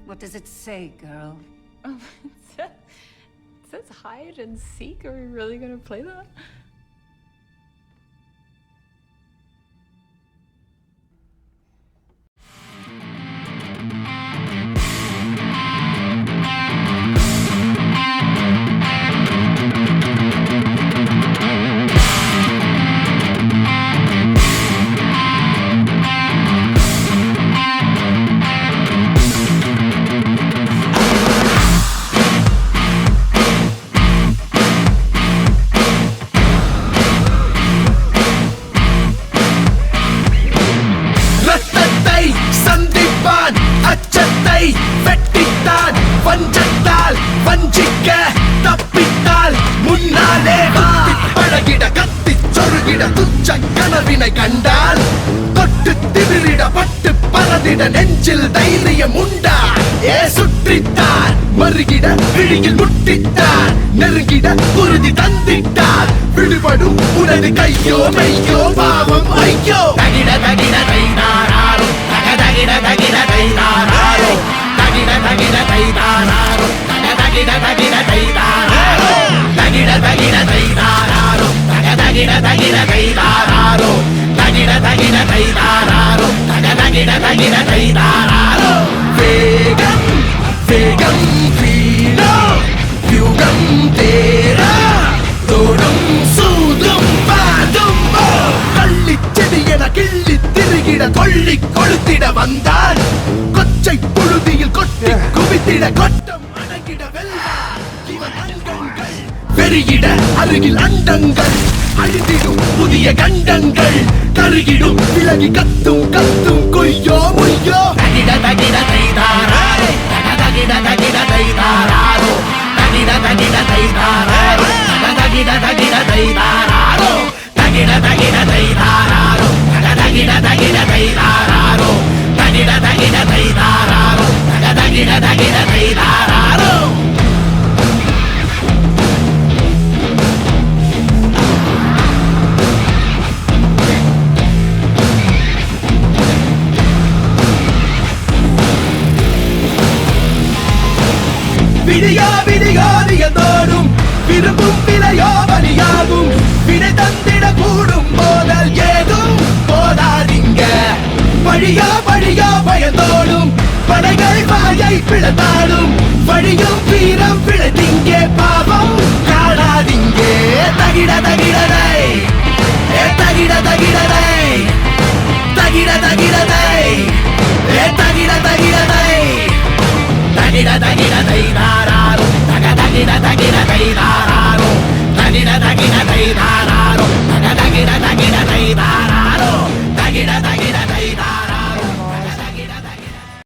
What does it say, girl? Oh, it says hide and seek. Are we really gonna play that? வெட்டித்தான் வஞ்சத்தால் வஞ்சிக்க தப்பித்தால் முன்னாலே பழகிட கத்தி சொருகிட துச்ச கனவினை கண்டால் தொட்டு திமிரிட பட்டு பறந்திட நெஞ்சில் தைரியம் உண்டா ஏ சுற்றித்தான் மறுகிட விழியில் முட்டித்தான் நெருங்கிட குருதி தந்திட்டார் விடுபடும் உனது கையோ மெய்யோ பாவம் ஐயோ தகிட தகிட தைதாரோ தகிட தகிட தைதாரோ தகிட தகிட தைதாரோ தகிட தகிட தைதாரோ தகிட தகிட தைதாரோ தகிட தகிட தைதாரோ தகிட தகிட தைதாரோ தகிட தகிட தைதாரோ வேகம் வேகம் வீணோ யுகம் தேரா தோடும் சூதும் பாதும் கள்ளி செடியென கிள்ளி திருகிட கொள்ளி கொளுத்திட வந்தான் கொச்சை புழுதியில் கொட்டி குவித்திட கொட்டம் அடங்கிட வெல்வான் இவன் அங்கங்கள் பெருகிட அருகில் அண்டங்கள் அழிந்திடும் புதிய கண்டங்கள் கருகிடும் விலகி கத்தும் கத்தும் கொய்யோ முய்யோ தகிட தகிட தைதாரோ தகிட தகிட தைதாரோ தகிட தகிட தைதாரோ தகிட தகிட தைதாரோ தகிட தகிட தைதாரோ தகிட தகிட தைதாரோ தகிட தகிட தைதாரோ தகிட தகிட தைதாரோ விடியா விடியாதியதோடும் விரும்பும் விலையோ பலியாகும் விடை தந்திட கூடும் போதல் ஏதும் போதாதீங்க பழியா பழியா பயந்தோடும் படைகள் வாயை பிளந்தாடும் வழியும் வீரம் பிழைத்திங்கே பாவம் காணாதீங்கே தகிட தகிடதை தகிட தகிடதை தகிட தகிடதை தகிட தகிடதை தகிட தகிடதை